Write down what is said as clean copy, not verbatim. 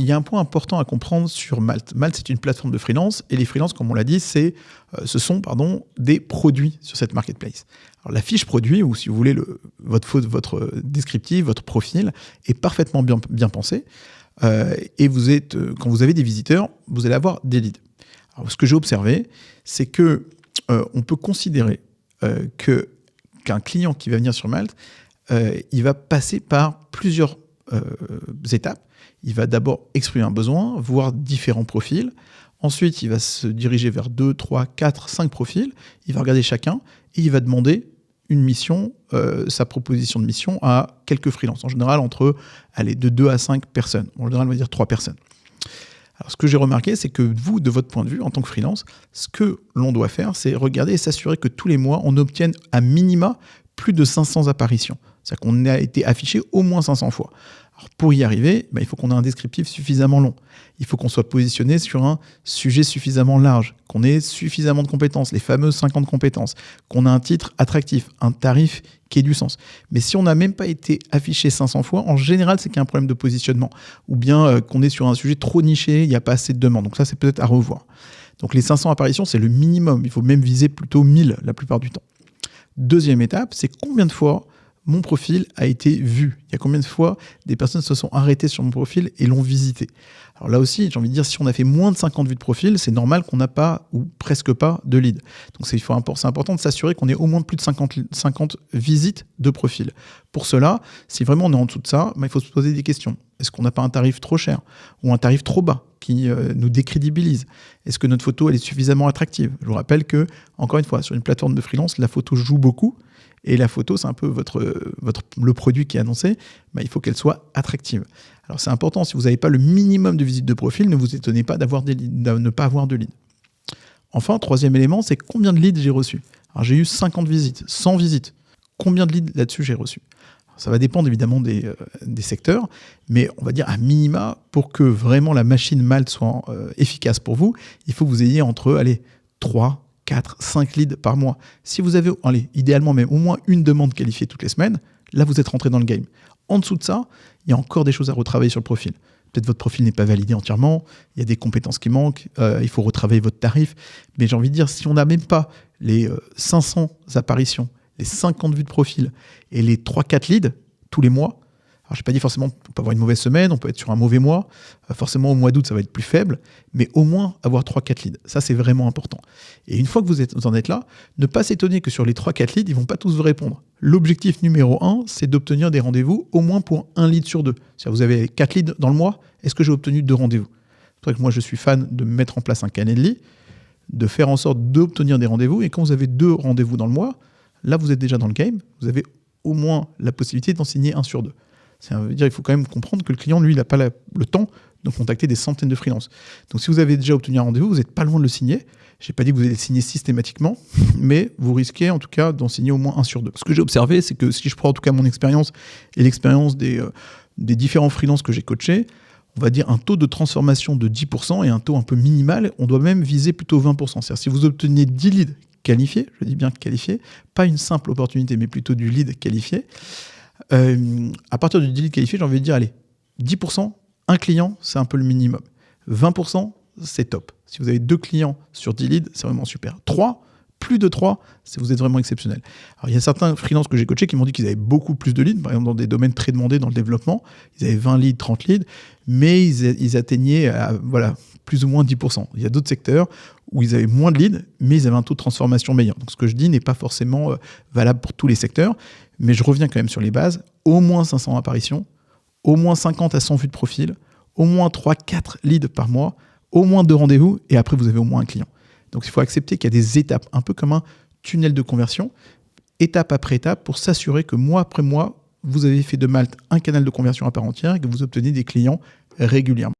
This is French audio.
il y a un point important à comprendre sur Malte. Malte, c'est une plateforme de freelance, et les freelances, comme on l'a dit, ce sont des produits sur cette marketplace. Alors, la fiche produit, ou si vous voulez, votre descriptif, votre profil, est parfaitement bien pensé. Et quand vous avez des visiteurs, vous allez avoir des leads. Alors, ce que j'ai observé, c'est que on peut considérer qu'un client qui va venir sur Malte, il va passer par plusieurs étapes. Il va d'abord exprimer un besoin, voir différents profils. Ensuite, il va se diriger vers 2, 3, 4, 5 profils. Il va regarder chacun et il va demander une mission, sa proposition de mission à quelques freelances. En général, de 2 à 5 personnes. En général, on va dire 3 personnes. Alors, ce que j'ai remarqué, c'est que vous, de votre point de vue, en tant que freelance, ce que l'on doit faire, c'est regarder et s'assurer que tous les mois, on obtienne à minima plus de 500 apparitions. C'est-à-dire qu'on a été affiché au moins 500 fois. Alors, pour y arriver, il faut qu'on ait un descriptif suffisamment long. Il faut qu'on soit positionné sur un sujet suffisamment large, qu'on ait suffisamment de compétences, les fameuses 50 compétences, qu'on ait un titre attractif, un tarif qui ait du sens. Mais si on n'a même pas été affiché 500 fois, en général, c'est qu'il y a un problème de positionnement. Ou bien qu'on est sur un sujet trop niché, il n'y a pas assez de demandes. Donc ça, c'est peut-être à revoir. Donc les 500 apparitions, c'est le minimum. Il faut même viser plutôt 1000 la plupart du temps. Deuxième étape, c'est combien de fois mon profil a été vu. Il y a combien de fois des personnes se sont arrêtées sur mon profil et l'ont visité. Alors là aussi, j'ai envie de dire, si on a fait moins de 50 vues de profil, c'est normal qu'on n'a pas ou presque pas de lead. Donc c'est important de s'assurer qu'on ait au moins plus de 50 visites de profil. Pour cela, si vraiment on est en dessous de ça, il faut se poser des questions. Est-ce qu'on n'a pas un tarif trop cher ou un tarif trop bas qui nous décrédibilise? Est-ce que notre photo elle est suffisamment attractive? Je vous rappelle que, encore une fois, sur une plateforme de freelance, la photo joue beaucoup. Et la photo, c'est un peu le produit qui est annoncé, il faut qu'elle soit attractive. Alors c'est important, si vous n'avez pas le minimum de visites de profil, ne vous étonnez pas de ne pas avoir de leads. Enfin, troisième élément, c'est combien de leads j'ai reçus. Alors j'ai eu 50 visites, 100 visites. Combien de leads là-dessus j'ai reçus? Alors, ça va dépendre évidemment des secteurs, mais on va dire à minima, pour que vraiment la machine Malte soit efficace pour vous, il faut que vous ayez entre 3, 4, 5 leads par mois. Si vous avez, idéalement même au moins une demande qualifiée toutes les semaines, là vous êtes rentré dans le game. En dessous de ça, il y a encore des choses à retravailler sur le profil. Peut-être votre profil n'est pas validé entièrement, il y a des compétences qui manquent, il faut retravailler votre tarif. Mais j'ai envie de dire, si on n'a même pas les 500 apparitions, les 50 vues de profil et les 3-4 leads tous les mois, alors je n'ai pas dit forcément on peut avoir une mauvaise semaine, on peut être sur un mauvais mois, forcément au mois d'août ça va être plus faible, mais au moins avoir 3-4 leads, ça c'est vraiment important. Et une fois que vous en êtes là, ne pas s'étonner que sur les 3-4 leads, ils ne vont pas tous vous répondre. L'objectif numéro 1, c'est d'obtenir des rendez-vous au moins pour un lead sur 2. C'est-à-dire vous avez 4 leads dans le mois, est-ce que j'ai obtenu 2 rendez-vous? C'est pour ça que moi je suis fan de mettre en place un Calendly, de faire en sorte d'obtenir des rendez-vous, et quand vous avez 2 rendez-vous dans le mois, là vous êtes déjà dans le game, vous avez au moins la possibilité d'en signer 1 sur 2. Ça veut dire qu'il faut quand même comprendre que le client, lui, il n'a pas le temps de contacter des centaines de freelances. Donc, si vous avez déjà obtenu un rendez-vous, vous n'êtes pas loin de le signer. Je n'ai pas dit que vous allez le signer systématiquement, mais vous risquez en tout cas d'en signer au moins 1 sur 2. Ce que j'ai observé, c'est que si je prends en tout cas mon expérience et l'expérience des différents freelances que j'ai coachés, on va dire un taux de transformation de 10% et un taux un peu minimal, on doit même viser plutôt 20%. C'est-à-dire si vous obtenez 10 leads qualifiés, je dis bien qualifiés, pas une simple opportunité, mais plutôt du lead qualifié, à partir du lead qualifié, j'ai envie de dire, 10%, un client, c'est un peu le minimum. 20%, c'est top. Si vous avez 2 clients sur 10 leads, c'est vraiment super. 3, plus de 3, vous êtes vraiment exceptionnel. Alors, il y a certains freelances que j'ai coachés qui m'ont dit qu'ils avaient beaucoup plus de leads, par exemple dans des domaines très demandés dans le développement. Ils avaient 20 leads, 30 leads, mais ils atteignaient plus ou moins 10%. Il y a d'autres secteurs où ils avaient moins de leads, mais ils avaient un taux de transformation meilleur. Donc ce que je dis n'est pas forcément valable pour tous les secteurs, mais je reviens quand même sur les bases. Au moins 500 apparitions, au moins 50 à 100 vues de profil, au moins 3-4 leads par mois, au moins 2 rendez-vous, et après vous avez au moins un client. Donc il faut accepter qu'il y a des étapes, un peu comme un tunnel de conversion, étape après étape, pour s'assurer que mois après mois, vous avez fait de Malte un canal de conversion à part entière et que vous obtenez des clients régulièrement.